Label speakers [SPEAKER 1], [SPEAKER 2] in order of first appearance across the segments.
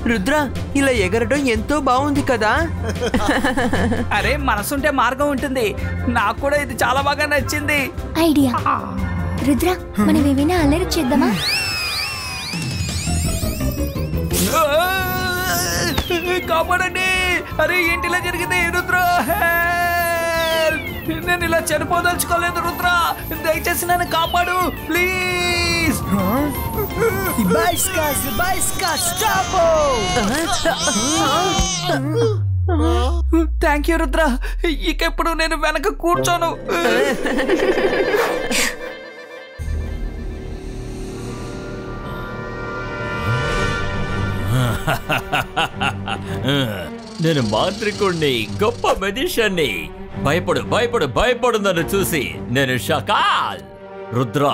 [SPEAKER 1] రుద్ర, ఇలా ఎగరడం ఎంతో బాగుంది కదా.
[SPEAKER 2] అరే, మనసుంటే మార్గం ఉంటుంది. నాకు కూడా ఇది చాలా బాగా నచ్చింది.
[SPEAKER 3] ఐడియా. రుద్ర, మనం ఏమైనా అల్లరి చేద్దామా?
[SPEAKER 2] కాపాడండి. అరే, ఏంటిలా జరిగింది? రుద్ర, నేను ఇలా చనిపోదలుచుకోలేదు. రుద్ర, దయచేసి నన్ను కాపాడు ప్లీజ్. Thank you Rudra. ఇకెప్పుడు నేను వెనక కూర్చోను.
[SPEAKER 4] నేను మాంత్రికుణ్ణి, గొప్ప మెజిషియన్ని. భయపడు భయపడు భయపడు నన్ను చూసి. నేను షకాల్. రుద్ర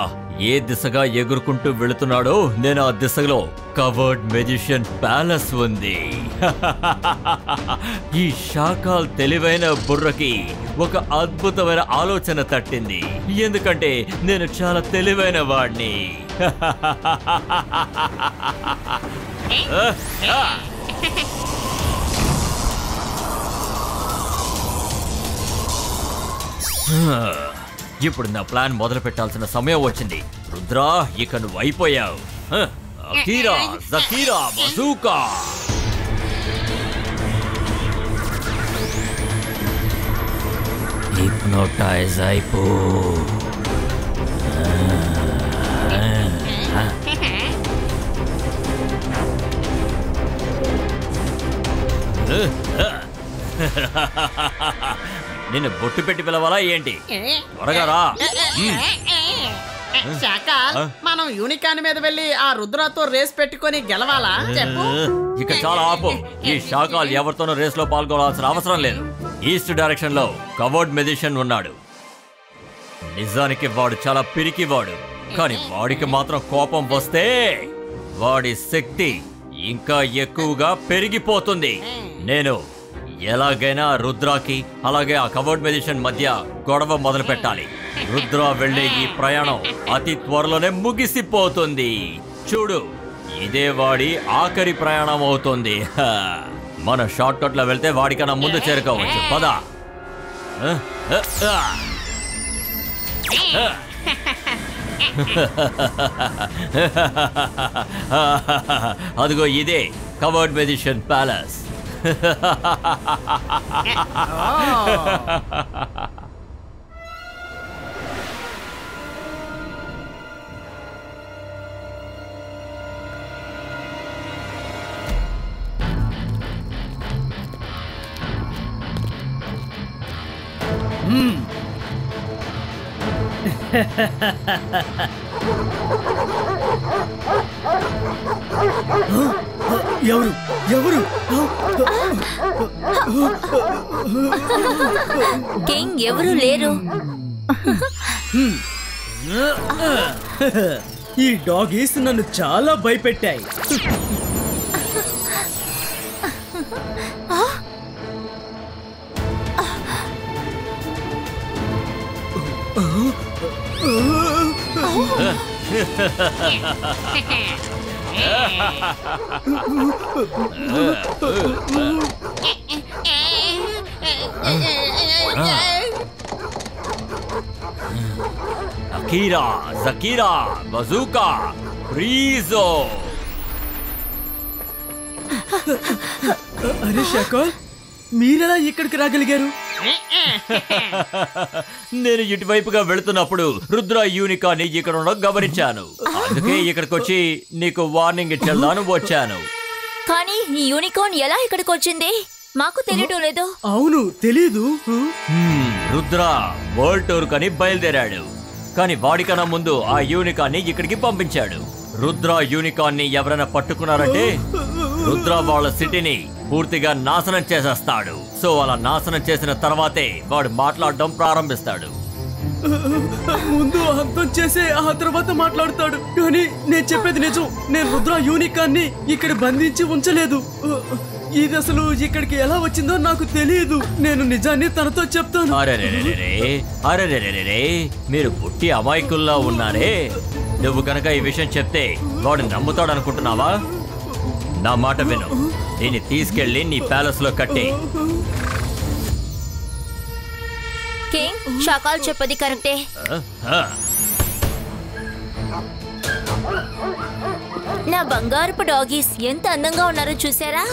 [SPEAKER 4] ఏ దిశగా ఎగురుకుంటూ వెళుతున్నాడో నేను ఆ దిశలో కవర్డ్ మెజిషియన్ ప్యాలెస్ ఉంది. ఈ షాకాల్ తెలివైన బుర్రకి ఒక అద్భుతమైన ఆలోచన తట్టింది. ఎందుకంటే నేను చాలా తెలివైన వాడిని. ఇప్పుడు నా ప్లాన్ మొదలు పెట్టాల్సిన సమయం వచ్చింది. రుద్ర, ఇక నువ్వు అయిపోయావు. అకీరా, జకీరా, బజూకా. హిప్నోటైజ్ అయిపో. నిన్ను బొట్టు పెట్టి పిలవాలా ఏంటి? త్వరగా రా.
[SPEAKER 5] షాకాల్, మనం యూనికాన్ మీద వెళ్ళి ఆ రుద్రతో రేస్ పెట్టుకొని గెలవాలా చెప్పు.
[SPEAKER 4] ఇక చాలా ఆపు. ఈ షాకాల్ ఎవరితోనూ రేస్ లో పాల్గొనాల్సిన అవసరం లేదు. ఈస్ట్ డైరెక్షన్ లో కవర్డ్ మెజిషియన్ ఉన్నాడు. నిజానికి వాడు చాలా పిరికివాడు. కానీ వాడికి మాత్రం కోపం వస్తే వాడి శక్తి ఇంకా ఎక్కువగా పెరిగిపోతుంది. నేను ఎలాగైనా రుద్రాకి అలాగే ఆ కవర్డ్ మెజిషియన్ మధ్య గొడవ మొదలు పెట్టాలి. రుద్ర వెళ్లే ఈ ప్రయాణం అతి త్వరలోనే ముగిసిపోతుంది. చూడు, ఇదే వాడి ఆఖరి ప్రయాణం అవుతుంది. మన షార్ట్ కట్ లో వెళ్తే వాడికన్నా ముందు చేరుకోవచ్చు. పద. అదిగో ఇదే కవర్డ్ మెజిషియన్ ప్యాలెస్.
[SPEAKER 1] ఎవరు ఎవరు?
[SPEAKER 3] కింగ్ ఎవరు లేరు.
[SPEAKER 1] ఈ డాగీస్ నన్ను చాలా భయపెట్టాయి.
[SPEAKER 4] అకీరా, జకీరా, బజూకా, బ్రీజో.
[SPEAKER 1] అరే షాకాల్, మీరెలా ఇక్కడికి రాగలిగారు?
[SPEAKER 4] నేను ఇటువైపుగా వెళుతున్నప్పుడు రుద్ర యూనికాన్ని ఇక్కడ ఉండడం గమనించాను. అందుకే ఇక్కడికి వచ్చి నీకు వార్నింగ్ ఇచ్చేద్దాను వచ్చాను.
[SPEAKER 3] కానీ ఈ యూనికార్న్ ఎలా ఇక్కడికి వచ్చింది? మాకు తెలియటం లేదు.
[SPEAKER 1] అవును, తెలీదు.
[SPEAKER 4] రుద్ర వరల్డ్ టూర్ కని బయలుదేరాడు. కానీ వాడికన్నా ముందు ఆ యూనికాన్ని ఇక్కడికి పంపించాడు. రుద్ర యూనికాన్ని ఎవరైనా పట్టుకున్నారంటే రుద్ర వాళ్ళ సిటీని పూర్తిగా నాశనం చేసేస్తాడు. సో అలా నాశనం చేసిన తర్వాతే వాడు మాట్లాడడం ప్రారంభిస్తాడు.
[SPEAKER 1] ముందు అంతం చేసే ఆ తర్వాత మాట్లాడతాడు. కానీ నేను చెప్పేది నిజం. నేను రుద్ర యూనికాన్ని ఇక్కడ బంధించి ఉంచలేదు. ఇది అసలు ఇక్కడికి ఎలా వచ్చిందో నాకు తెలియదు. నేను నిజాన్ని తనతో చెప్తాను.
[SPEAKER 4] అరే, మీరు పుట్టి అమాయకుల్లా ఉన్నారే. నువ్వు కనుక ఈ విషయం చెప్తే వాడు నమ్ముతాడు అనుకుంటున్నావా? నా మాట విను, దీన్ని తీసుకెళ్ళి నీ ప్యాలెస్ లో కట్టి.
[SPEAKER 3] కింగ్, షాకాల్ చెప్పది కరెక్టే. నా బంగారపు డాగీస్ ఎంత అందంగా ఉన్నారో చూసారా?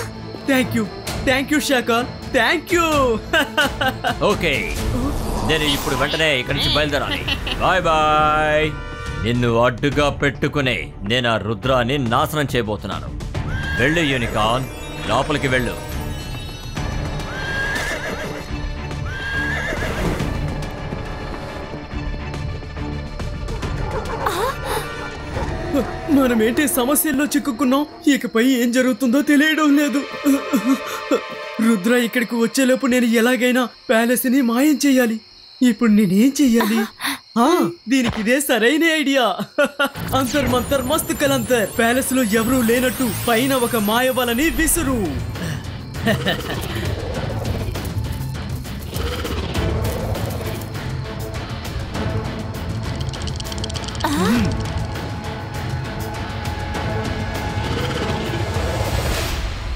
[SPEAKER 1] Thank you Shakaal, thank you.
[SPEAKER 4] Okay, నేను ఇప్పుడు వెంటనే ఇక్కడి నుంచి బయలుదేరాలి. Bye bye. నిన్ను అడ్డుగా పెట్టుకునే నేను ఆ రుద్రాన్ని నాశనం చేయబోతున్నాను. వెళ్ళు యూనికార్న్, లోపలికి వెళ్ళు.
[SPEAKER 1] మనమేంటి సమస్యల్లో చిక్కుకున్నాం. ఇకపై ఏం జరుగుతుందో తెలియడం లేదు. రుద్ర ఇక్కడికి వచ్చేలోపు నేను ఎలాగైనా ప్యాలెస్ ని మాయం చెయ్యాలి. ఇప్పుడు నేనేం చెయ్యాలి? దీనికి ఇదే సరైన ఐడియా. అంతర్ మంతర్ మస్త్ కలంతర్. ప్యాలెస్ లో ఎవరూ లేనట్టు పైన ఒక మాయవలని విసురు.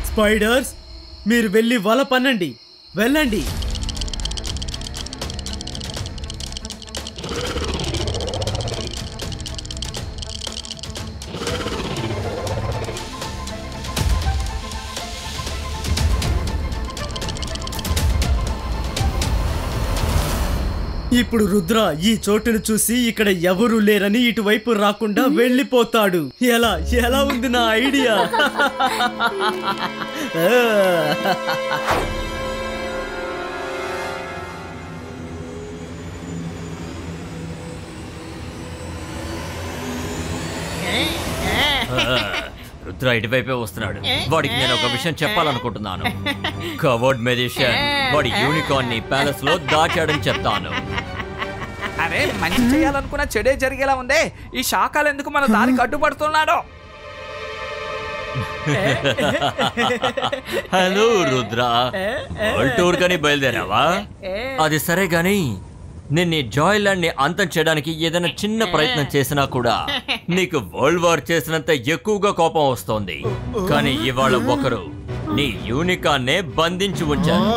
[SPEAKER 1] స్పైడర్స్, మీరు వెళ్ళి వల పన్నండి. వెళ్ళండి. ఇప్పుడు రుద్ర ఈ చోటును చూసి ఇక్కడ ఎవరు లేరని ఇటువైపు రాకుండా వెళ్ళిపోతాడు. ఎలా ఉంది నా ఐడియా?
[SPEAKER 4] రుద్ర ఇటువైపే వస్తున్నాడు. వాడికి నేను ఒక విషయం చెప్పాలనుకుంటున్నాను. కవర్డ్ మెజిషియన్ వాడి యూనికార్న్ ని ప్యాలెస్ లో దాచాడని చెప్తాను.
[SPEAKER 2] అరే, మంచి చేయాలనుకున్న చెడే జరిగేలా ఉందే. ఈ శాఖలు ఎందుకు మన దారికి అడ్డుపడుతున్నాడో?
[SPEAKER 4] హలో రుద్ర, వరల్డ్ టూర్ కని బయలుదేరావా? అది సరే గాని నిన్ను జాయ్ ల్యాండ్ ని అంతం చేయడానికి ఏదైనా చిన్న ప్రయత్నం చేసినా కూడా నీకు వరల్డ్ వార్ చేసినంత ఎక్కువగా కోపం వస్తోంది. కానీ ఇవాళ ఒకరు నీ యూనికార్న్ నే బంధించి ఉంచారు.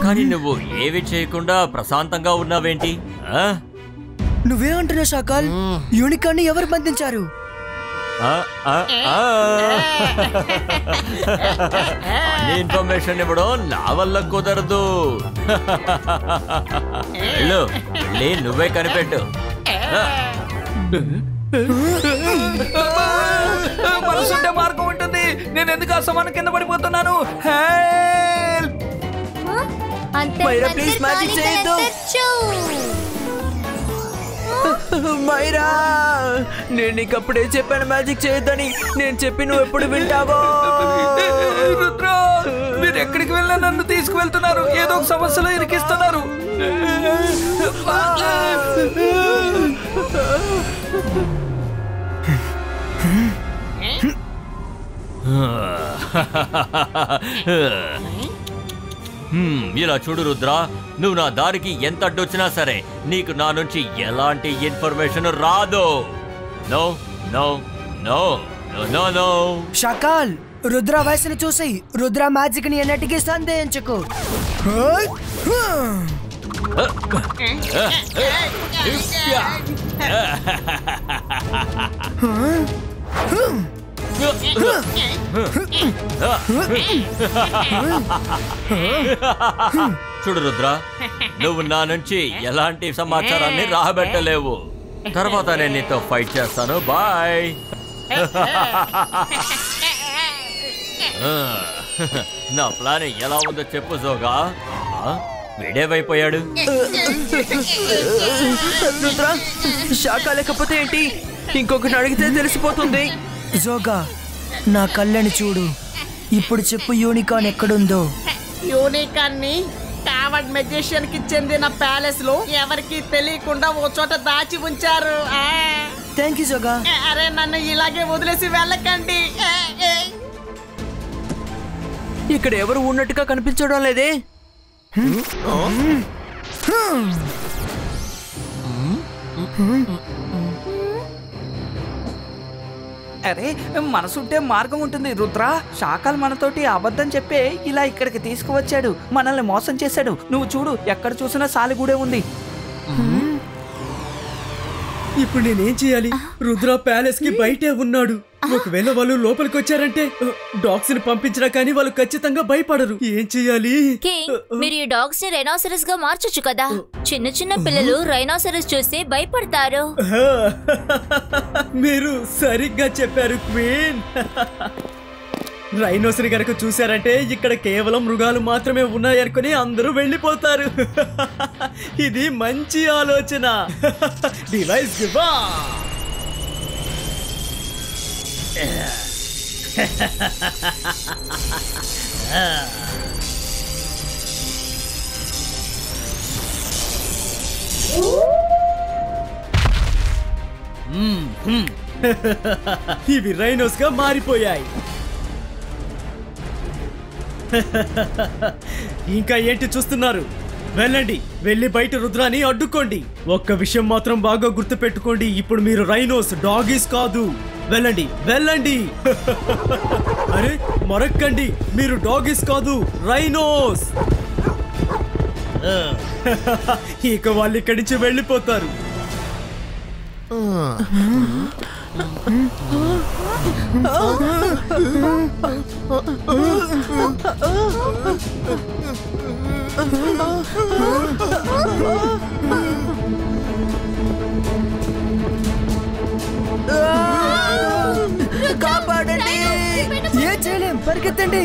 [SPEAKER 4] కానీ నువ్వు ఏవి చేయకుండా ప్రశాంతంగా ఉన్నావేంటి?
[SPEAKER 6] నువ్వేమంటున్నావు షాకాల్? యూనికార్న్ ని ఎవరు బంధించారు?
[SPEAKER 4] అన్ని ఇన్ఫర్మేషన్ ఇవ్వడం నా వల్ల కుదరదు. వెళ్ళి నువ్వే కనిపెట్టు.
[SPEAKER 2] మనసుంటే మార్గం ఉంటుంది. నేను ఎందుకు అసమానం కింద పడిపోతున్నాను?
[SPEAKER 6] ప్లీజ్ మ్యాజిక్ చేయొద్దు. మైరా, నేను నీకు అప్పుడే చెప్పాను మ్యాజిక్ చేయొద్దని. నేను చెప్పి నువ్వు ఎప్పుడు వింటావో?
[SPEAKER 2] రుద్ర, మీరు ఎక్కడికి వెళ్ళినా నన్ను తీసుకువెళ్తున్నారు. ఏదో ఒక సమస్యలో ఇరికిస్తున్నారు.
[SPEAKER 4] ఇలా చూడు రుద్ర, నువ్వు నా దారికి ఎంత అడ్డొచ్చినా సరే నీకు నా నుంచి ఎలాంటి ఇన్ఫర్మేషన్ రాదు. No no no no no.
[SPEAKER 6] Shakaal, Rudra వయసును చూసి రుద్ర మ్యాజిక్ ని ఎన్నటికీ సందేహించకు.
[SPEAKER 4] చూడు రుద్ర, నువ్వు నా నుంచి ఎలాంటి సమాచారాన్ని రాబెట్టలేవు. తర్వాత నేను నీతో ఫైట్ చేస్తాను. బాయ్. నా ప్లాన్ ఎలా ఉందో చెప్పు జోగా. వీడేవైపోయాడు?
[SPEAKER 6] రుద్ర, షాకా లేకపోతే ఏంటి? ఇంకొకటి అడిగితే తెలిసిపోతుంది. జోగా, నా కళ్ళని చూడు. ఇప్పుడు చెప్పు, యూనికార్న్ ఎక్కడుందో?
[SPEAKER 5] యూనికార్న్ ని కావర్డ్ మెజిషియన్ కి చెందిన ప్యాలెస్ లో ఎవరికి తెలియకుండా ఓ చోట దాచి ఉంచారు.
[SPEAKER 6] Thank you జోగా.
[SPEAKER 5] అరే, నన్ను ఇలాగే వదిలేసి వెళ్ళకండి.
[SPEAKER 6] ఇక్కడ ఎవరు ఉన్నట్టుగా కనిపించడం లేదే.
[SPEAKER 2] అరే మనసుంటే మార్గం ఉంటుంది రుద్ర. శాఖలు మనతోటి అబద్ధం చెప్పే ఇలా ఇక్కడికి తీసుకువచ్చాడు, మనల్ని మోసం చేశాడు. నువ్వు చూడు, ఎక్కడ చూసినా సాలిగూడే ఉంది.
[SPEAKER 1] ఇప్పుడు నేనేం చేయాలి? రుద్ర ప్యాలెస్ కి బయటే ఉన్నాడు. ఒకవేళ వాళ్ళు లోపలికి వచ్చారంటే డాగ్స్ ని పంపించినా కానీ వాళ్ళు ఖచ్చితంగా భయపడరు. ఏం చెయ్యాలి?
[SPEAKER 3] కింగ్, మీరు ఈ డాగ్స్ ని రైనోసరస్ గా మార్చొచ్చు కదా. చిన్న చిన్న పిల్లలు రైనోసరస్ చూసి భయపడతారు.
[SPEAKER 1] మీరు సరిగ్గా చెప్పారు క్వీన్. రైనోసరి గనక చూశారంటే ఇక్కడ కేవలం మృగాలు మాత్రమే ఉన్నాయనుకుని అందరూ వెళ్ళిపోతారు. ఇది మంచి ఆలోచన. డివైస్ గివా. ఇవి రైనోస్ గా మారిపోయాయి. ఇంకా ఏంటి చూస్తున్నారు? వెళ్ళండి, వెళ్ళి బయట రుద్రాని అడ్డుకోండి. ఒక్క విషయం మాత్రం బాగా గుర్తు పెట్టుకోండి, ఇప్పుడు మీరు రైనోస్, డాగీస్ కాదు. వెళ్ళండి, వెళ్ళండి. అరే మరక్కండి, మీరు డాగీస్ కాదు, రైనోస్. ఇక వాళ్ళు ఇక్కడి నుంచి వెళ్ళిపోతారు.
[SPEAKER 6] కాపాడండి! ఏం చేయలేం, పరిగెత్తండి.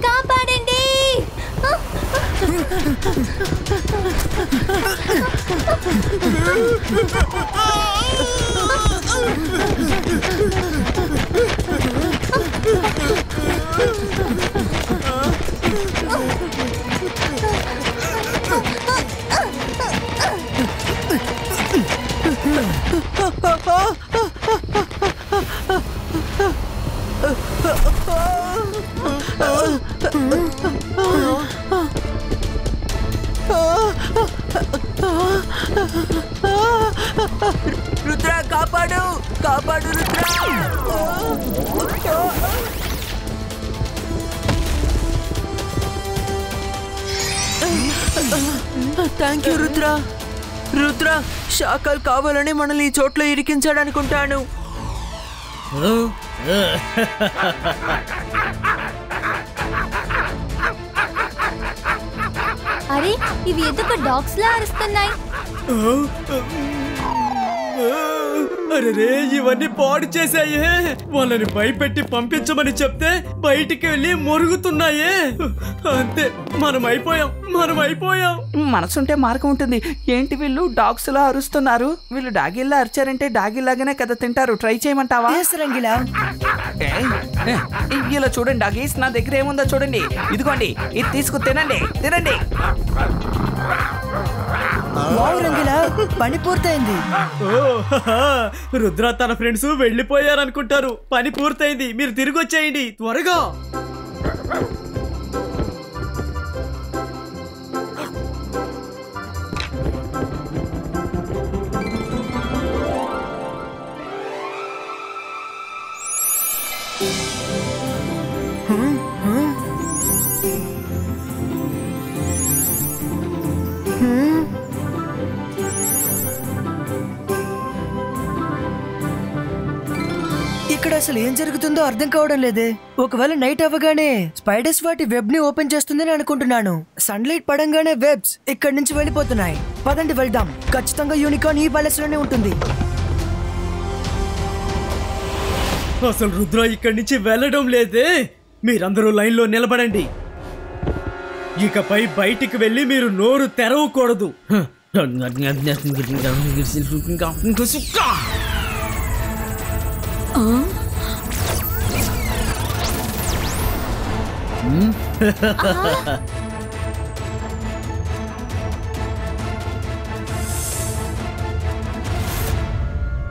[SPEAKER 3] కాపాడండి!
[SPEAKER 6] రుద్ర, కాపాడు, కాపాడు రుద్ర. Thank you Rudra. రుద్ర, శాఖలు కావాలని మనల్ని ఈ చోట్ల ఇరికించాడనుకుంటాను.
[SPEAKER 3] అరే, ఇవి ఎందుకు డాగ్స్ లా అరుస్తున్నాయి?
[SPEAKER 1] అరే, ఇవన్నీ పాడు చేశాయే. వాళ్ళని భయపెట్టి పంపించమని చెప్తే బయటికి వెళ్ళి మొరుగుతున్నాయే. అంతే, మనం అయిపోయాం.
[SPEAKER 2] మనసుంటే మార్గం ఉంటుంది. ఏంటి వీళ్ళు డాగ్స్ లా అరుస్తున్నారు? వీళ్ళు డాగిల్లా అరిచారంటే డాగిల్లాగానే కదా తింటారు. ట్రై చేయమంటావా?
[SPEAKER 6] రంగిలా,
[SPEAKER 2] ఇలా చూడండి డాగీస్, నా దగ్గర ఏముందో చూడండి. ఇదిగోండి, ఇది తీసుకు తినండి, తినండి.
[SPEAKER 6] రంగిలా, పని పూర్తయింది.
[SPEAKER 1] రుద్ర తన ఫ్రెండ్స్ వెళ్ళిపోయారనుకుంటారు. పని పూర్తయింది, మీరు తిరిగి వచ్చేయండి త్వరగా.
[SPEAKER 6] ఇక్కడ అసలు ఏం జరుగుతుందో అర్థం కావడం లేదే. ఒకవేళ నైట్ అవ్వగానే స్పైడర్స్ వాటి వెబ్ ని ఓపెన్ చేస్తుందని అనుకుంటున్నాను. సన్లైట్ పడంగానే వెబ్స్ ఇక్కడి నుంచి వెళ్ళిపోతున్నాయి. పదండి వెళ్దాం. ఖచ్చితంగా యూనికార్న్ ఈ ప్యాలెస్ లోనే ఉంటుంది.
[SPEAKER 1] అసలు రుద్ర ఇక్కడి నుంచి వెళ్ళడం లేదే. మీరందరూ లైన్లో నిలబడండి. ఇకపై బయటికి వెళ్ళి మీరు నోరు తెరవకూడదు.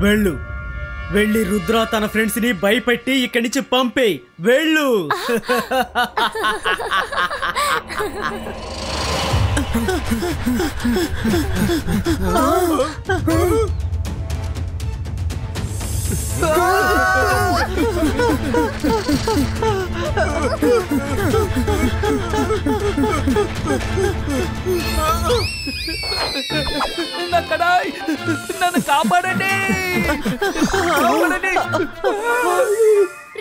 [SPEAKER 1] వెళ్ళు, వెళ్ళి రుద్ర తన ఫ్రెండ్స్ ని భయపెట్టి ఇక్కడి నుంచి పంపేయ్. వెళ్ళు.
[SPEAKER 2] నన్ను కాపాడండి.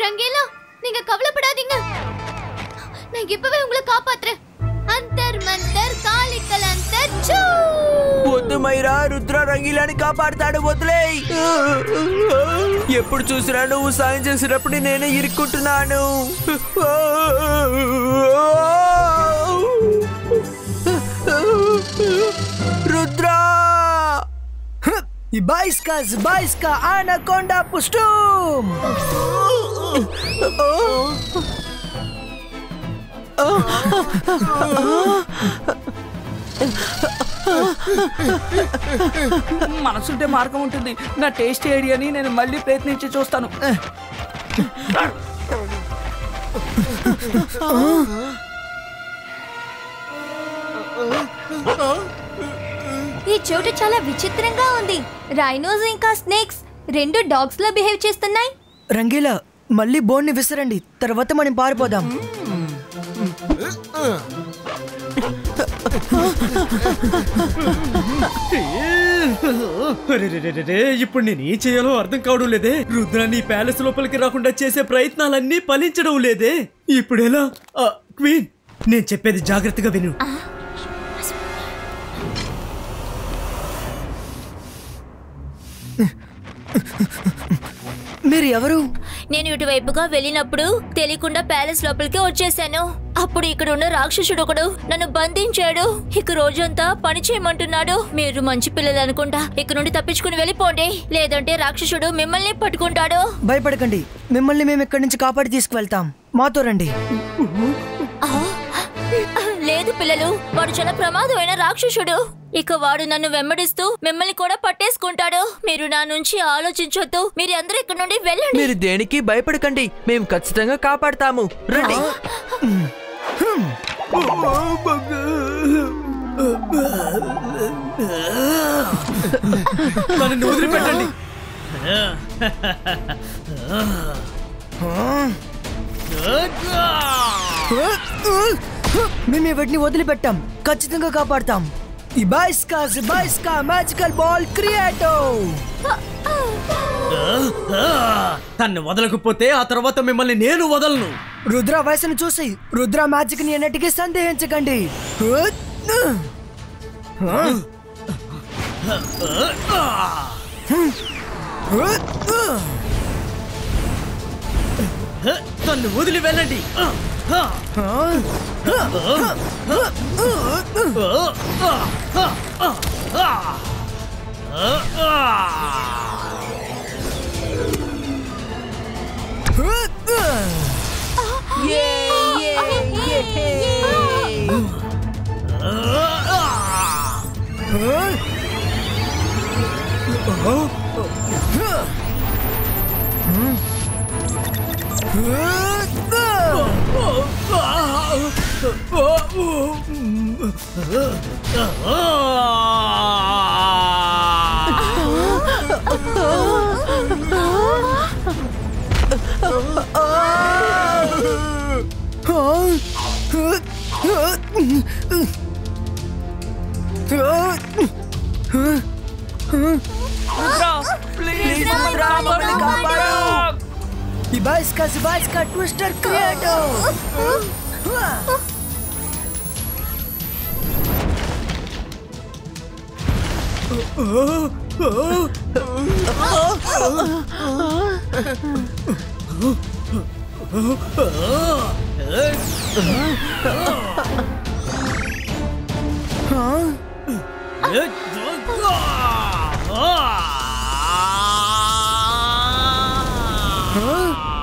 [SPEAKER 3] ரங்கேலா, நீங்க கவலைப்படாதீங்க. நான் இப்பவே உங்களை காப்பாத்துறேன். அந்தர் மந்தர் காலிக்கல் அந்தர் சூ.
[SPEAKER 6] వద్దు మైరా, రుద్ర రంగీలాని కాపాడుతాడు, వదిలేయ్. ఎప్పుడు చూసినా నువ్వు సాయం చేసినప్పుడు నేనే ఇరుక్కుంటున్నాను. Rudra, Zbajska anakonda pustum.
[SPEAKER 2] మనసుంటే మార్గం ఉంటుంది. నా టేస్ట్ ఐడియాని నేను మళ్ళీ ప్రయత్నించి చూస్తాను.
[SPEAKER 3] ఈ చోటు చాలా విచిత్రంగా ఉంది. రైనోస్ ఇంకా స్నేక్స్ రెండు డాగ్స్ లా బిహేవ్ చేస్తున్నాయి.
[SPEAKER 6] రంగీలా, మళ్ళీ బోన్ ని విసరండి, తర్వాత మనం పారిపోదాం.
[SPEAKER 1] ఇప్పుడు నేను ఏం చేయాలో అర్థం కావడం లేదే. రుద్రాన్ని ప్యాలెస్ లోపలికి రాకుండా చేసే ప్రయత్నాలన్నీ ఫలించడం లేదే. ఇప్పుడు ఎలా? క్వీన్, నేను చెప్పేది జాగ్రత్తగా విను.
[SPEAKER 6] మీరు ఎవరు?
[SPEAKER 3] నేను ఇటువైపుగా వెళ్ళినప్పుడు తెలియకుండా ప్యాలెస్ లోపలికి వచ్చేసాను. అప్పుడు ఇక్కడ ఉన్న రాక్షసుడు ఒకడు నన్ను బంధించాడు. ఇక రోజంతా పని చేయమంటున్నాడు. మీరు మంచి పిల్లలు అనుకుంటా, ఇక్కడ నుండి తప్పించుకుని వెళ్ళిపోండి, లేదంటే రాక్షసుడు మిమ్మల్ని పట్టుకుంటాడు.
[SPEAKER 6] భయపడకండి, మిమ్మల్ని మేము ఇక్కడి నుంచి కాపాడి తీసుకువెళ్తాం. మాతో రండి.
[SPEAKER 3] లేదు పిల్లలు, వాడు చాలా ప్రమాదమైన రాక్షసుడు. ఇక వాడు నన్ను వెంబడిస్తూ మిమ్మల్ని కూడా పట్టేసుకుంటాడు. మీరు నా నుంచి ఆలోచించొద్దు. మీరు అందరూ ఇక్కడ నుండి వెళ్ళండి.
[SPEAKER 6] మీరు దేనికి భయపడకండి, మేము ఖచ్చితంగా కాపాడతాము. రండి.
[SPEAKER 1] నన్ను వదిలిపెట్టండి.
[SPEAKER 6] మేము వీటిని వదిలిపెట్టాం, ఖచ్చితంగా కాపాడతాం. Zbajska మ్యాజికల్ బాల్ క్రియేటో.
[SPEAKER 1] తన్ను వదలకపోతే ఆ తర్వాత మిమ్మల్ని నేను వదలను.
[SPEAKER 6] రుద్ర వయసును చూసి రుద్ర మ్యాజిక్ ని ఎన్నటికీ సందేహించకండి.
[SPEAKER 1] తన్ను వదిలి వెళ్ళండి. Zbajska ట్విస్టర్ క్రియేటో.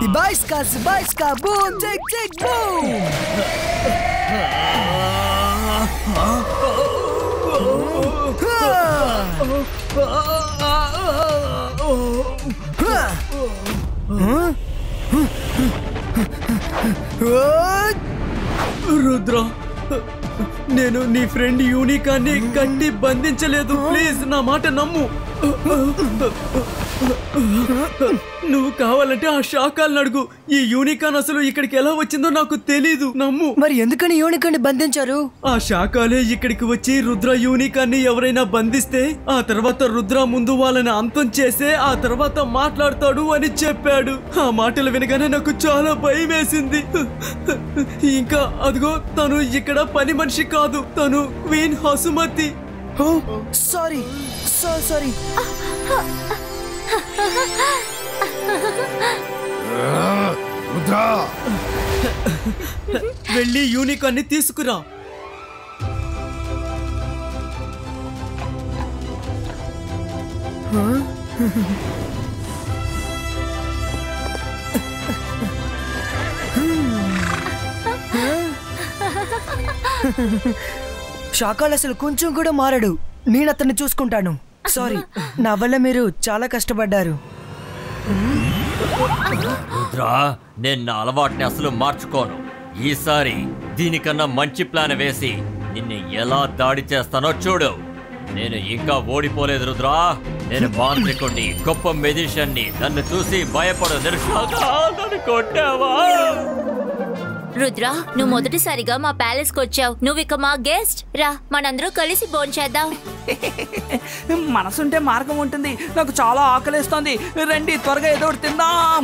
[SPEAKER 6] Ibaiska, boom, tick, tick, boom!
[SPEAKER 1] రుద్ర, నేను నీ ఫ్రెండ్ యూనికాన్ని కట్టి బంధించలేదు. ప్లీజ్ నా మాట నమ్ము. నువ్వు కావాలంటే ఆ శాఖల్ని అడుగు. ఈ యూనికాన్ అసలు ఇక్కడికి ఎలా వచ్చిందో నాకు తెలీదు. నమ్ము.
[SPEAKER 6] మరి ఎందుకని యూనికాన్ని బంధించారు?
[SPEAKER 1] ఆ శాఖలే ఇక్కడికి వచ్చి రుద్ర యూనికాన్ని ఎవరైనా బంధిస్తే ఆ తర్వాత రుద్ర ముందు వాళ్ళని అంతం చేసే ఆ తర్వాత మాట్లాడతాడు అని చెప్పాడు. ఆ మాటలు వినగానే నాకు చాలా భయం వేసింది. ఇంకా అదిగో తను ఇక్కడ పని మనిషి కాదు, తను క్వీన్ హసుమతి.
[SPEAKER 6] సారీ.
[SPEAKER 1] వెళ్ళి యూనికాన్ని తీసుకురా.
[SPEAKER 6] శాఖలు అసలు కొంచెం కూడా మారడు. నేను అతన్ని చూసుకుంటాను. సారీ, నా వల్ల మీరు చాలా కష్టపడ్డారు.
[SPEAKER 4] రుద్రా, నేను నా అలవాటుని అసలు మార్చుకోను. ఈసారి దీనికన్నా మంచి ప్లాన్ వేసి నిన్ను ఎలా దాడి చేస్తానో చూడు. నేను ఇంకా ఓడిపోలేదు రుద్రా. నేను మాంత్రికుణ్ణి, గొప్ప మెజిషియన్ని. నన్ను చూసి భయపడు. నన్ను కొట్టావా?
[SPEAKER 3] రుద్ర, నువ్వు మొదటిసారిగా మా ప్యాలెస్ కి వచ్చావు. నువ్వు ఇక మా గెస్ట్. రా, మనందరూ కలిసి భోంచేద్దాం.
[SPEAKER 2] మనసుంటే మార్గం ఉంటుంది. నాకు చాలా ఆకలిస్తోంది. రండి, త్వరగా ఏదో ఒకటి తిందాం.